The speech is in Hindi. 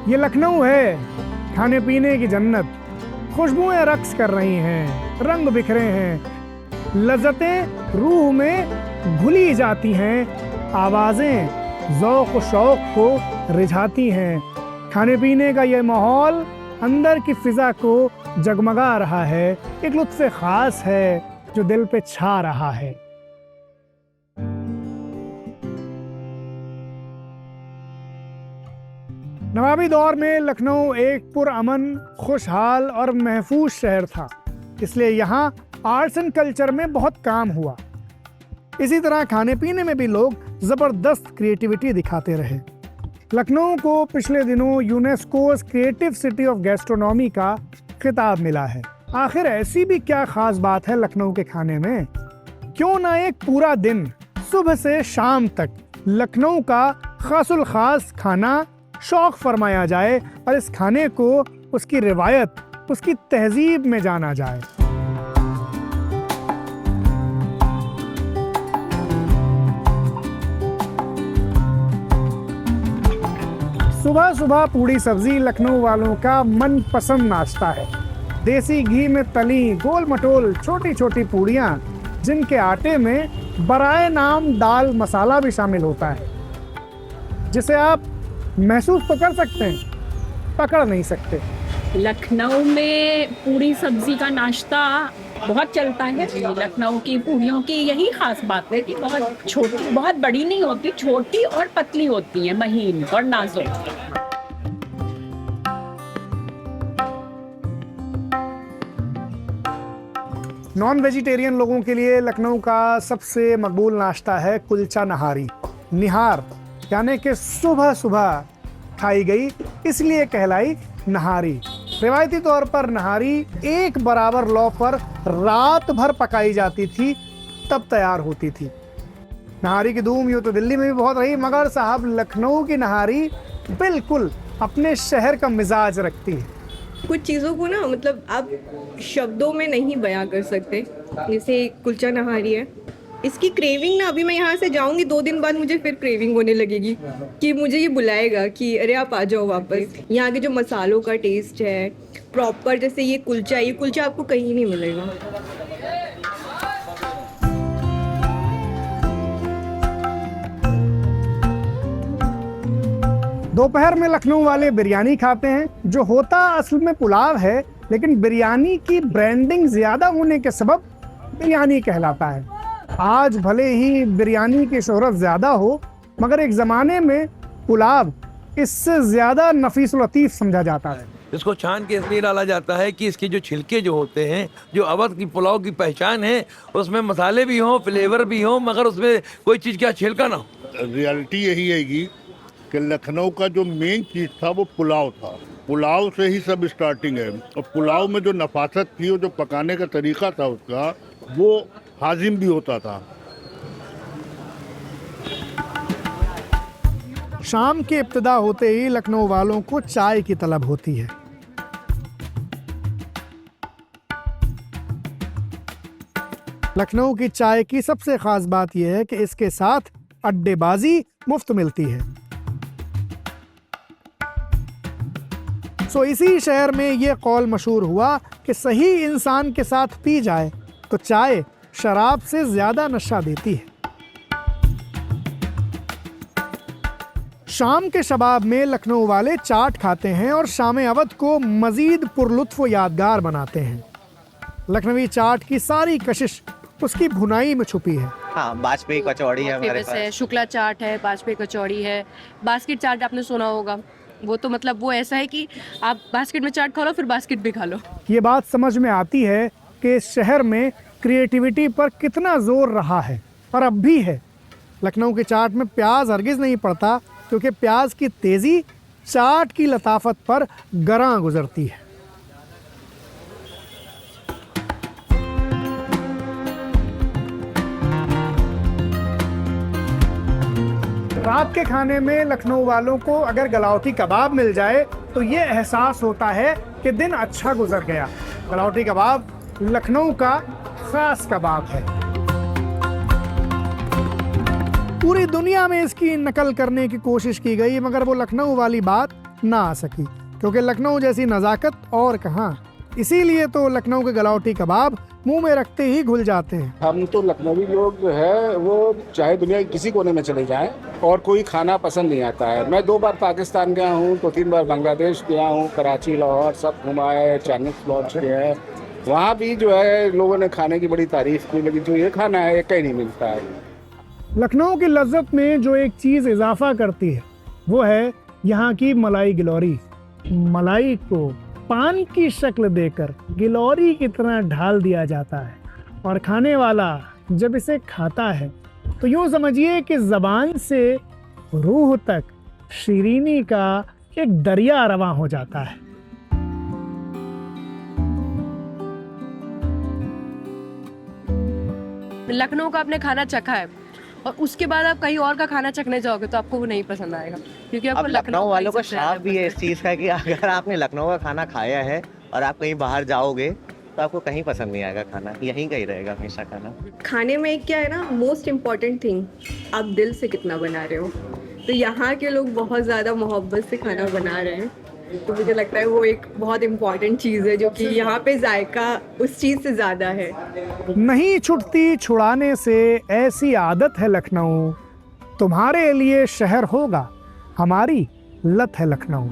ये लखनऊ है, खाने पीने की जन्नत। खुशबुएं रक्स कर रही हैं, रंग बिखरे हैं, लज्जतें रूह में घुली जाती हैं, आवाजें ज़ौक़ शौक़ को रिझाती हैं। खाने पीने का ये माहौल अंदर की फिजा को जगमगा रहा है, एक लुत्फ़ खास है जो दिल पे छा रहा है। नवाबी दौर में लखनऊ एक पुरअमन, खुशहाल और महफूज शहर था, इसलिए यहाँ आर्ट्स एंड कल्चर में बहुत काम हुआ। इसी तरह खाने पीने में भी लोग जबरदस्त क्रिएटिविटी दिखाते रहे। लखनऊ को पिछले दिनों UNESCO's creative city of gastronomy का खिताब मिला है। आखिर ऐसी भी क्या खास बात है लखनऊ के खाने में? क्यों ना एक पूरा दिन सुबह से शाम तक लखनऊ का खासुल खास खाना शौक फरमाया जाए और इस खाने को उसकी रिवायत, उसकी तहजीब में जाना जाए। सुबह सुबह पूड़ी सब्जी लखनऊ वालों का मनपसंद नाश्ता है। देसी घी में तली गोल मटोल छोटी छोटी पूड़ियाँ, जिनके आटे में बराए नाम दाल मसाला भी शामिल होता है, जिसे आप महसूस तो कर सकते हैं, पकड़ नहीं सकते। लखनऊ में पूड़ी सब्जी का नाश्ता बहुत चलता है। लखनऊ की पूड़ियों की यही खास बात है कि बहुत छोटी, बहुत बड़ी नहीं होती, छोटी और पतली होती है, महीन और नाजुक। नॉन वेजिटेरियन लोगों के लिए लखनऊ का सबसे मकबूल नाश्ता है कुलचा नहारी। निहार यानी कि सुबह सुबह खाई गई, इसलिए कहलाई नहारी। रिवायती तौर पर नहारी एक बराबर लौ पर रात भर पकाई जाती थी, तब तैयार होती थी। नहारी की धूम यूँ तो दिल्ली में भी बहुत रही, मगर साहब लखनऊ की नहारी बिल्कुल अपने शहर का मिजाज रखती है। कुछ चीज़ों को ना मतलब आप शब्दों में नहीं बयां कर सकते। जैसे कुलचा नहारी है, इसकी क्रेविंग ना, अभी मैं यहाँ से जाऊँगी 2 दिन बाद मुझे फिर क्रेविंग होने लगेगी कि मुझे ये बुलाएगा कि अरे आप आ जाओ वापस। यहाँ के जो मसालों का टेस्ट है प्रॉपर, जैसे ये कुलचा आपको कहीं नहीं मिलेगा। दोपहर में लखनऊ वाले बिरयानी खाते हैं, जो होता असल में पुलाव है, लेकिन बिरयानी की ब्रांडिंग ज्यादा होने के सबब बिरयानी कहलाता है। आज भले ही बिरयानी की शोहरत ज्यादा हो, मगर एक जमाने में पुलाव इससे ज्यादा नफीस लतीफ समझा जाता है। इसको छान के इसलिए डाला जाता है कि इसके जो छिलके जो होते हैं, जो अवध की पुलाव की पहचान है, उसमें मसाले भी हों, फ्लेवर भी हों, मगर उसमें कोई चीज़ का छिलका ना हो। रियलिटी यही है कि लखनऊ का जो मेन चीज़ था वो पुलाव था। पुलाव से ही सब स्टार्टिंग है, और पुलाव में जो नफासत थी और जो पकाने का तरीका था उसका, वो हाजिम भी होता था। शाम के इब्तिदा होते ही लखनऊ वालों को चाय की तलब होती है। लखनऊ की चाय की सबसे खास बात यह है कि इसके साथ अड्डेबाजी मुफ्त मिलती है। इसी शहर में यह कौल मशहूर हुआ कि सही इंसान के साथ पी जाए तो चाय शराब से ज्यादा नशा देती है। शाम के शबाब में लखनऊ वाले चाट खाते हैं और शाम अवध को मजीद पुरलुत्फ यादगार बनाते हैं। लखनवी चाट की सारी कशिश उसकी भुनाई में छुपी है। हाँ, बाजपेयी कचौड़ी है हमारे पास, शुक्ला चाट है, बाजपेयी कचौड़ी है, बास्केट चाट आपने सुना होगा। वो तो मतलब वो ऐसा है कि आप बास्केट में चाट खा लो फिर बास्केट भी खा लो। ये बात समझ में आती है कि इस शहर में क्रिएटिविटी पर कितना जोर रहा है और अब भी है। लखनऊ की चाट में प्याज हरगिज नहीं पड़ता, क्योंकि प्याज की तेजी चाट की लताफत पर गरां गुजरती है। रात के खाने में लखनऊ वालों को अगर गलावटी कबाब मिल जाए तो ये एहसास होता है कि दिन अच्छा गुजर गया। गलावटी कबाब लखनऊ का खास कबाब है। पूरी दुनिया में इसकी नकल करने की कोशिश की गई, मगर वो लखनऊ वाली बात ना आ सकी, क्योंकि लखनऊ जैसी नज़ाकत और कहाँ। इसीलिए तो लखनऊ के गलौटी कबाब मुंह में रखते ही घुल जाते हैं। हम तो लखनवी लोग जो है वो चाहे दुनिया के किसी कोने में चले जाएं और कोई खाना पसंद नहीं आता है। मैं 2 बार पाकिस्तान गया हूँ, तो 3 बार बांग्लादेश गया हूँ, कराची, लाहौर सब घुमा है, चाइनीज प्लॉट्स गए हैं। वहाँ भी जो है लोगों ने खाने की बड़ी तारीफ की, लेकिन जो ये खाना है ये कहीं नहीं मिलता है। लखनऊ की लज्जत में जो एक चीज़ इजाफा करती है वो है यहाँ की मलाई गिलौरी। मलाई को पान की शक्ल देकर गिलौरी की तरह ढाल दिया जाता है और खाने वाला जब इसे खाता है तो यूँ समझिए कि ज़बान से रूह तक शीरीनी का एक दरिया रवां हो जाता है। लखनऊ का आपने खाना चखा है और उसके बाद आप कहीं और का खाना चखने जाओगे तो आपको वो नहीं पसंद आएगा, क्योंकि आपको अब लखनऊ वालों का सबसे ज्यादा श्राप भी है इस चीज़ का कि अगर आपने लखनऊ का खाना खाया है और आप कहीं बाहर जाओगे तो आपको कहीं पसंद नहीं आएगा खाना, यहीं का ही रहेगा हमेशा खाना। खाने में एक क्या है ना, मोस्ट इम्पॉर्टेंट थिंग, आप दिल से कितना बना रहे हो। तो यहाँ के लोग बहुत ज़्यादा मोहब्बत से खाना बना रहे हैं, तो मुझे लगता है वो एक बहुत इम्पॉर्टेंट चीज़ है जो कि यहाँ पे जायका उस चीज़ से ज़्यादा है। नहीं छुटती छुड़ाने से ऐसी आदत है लखनऊ, तुम्हारे लिए शहर होगा, हमारी लत है लखनऊ।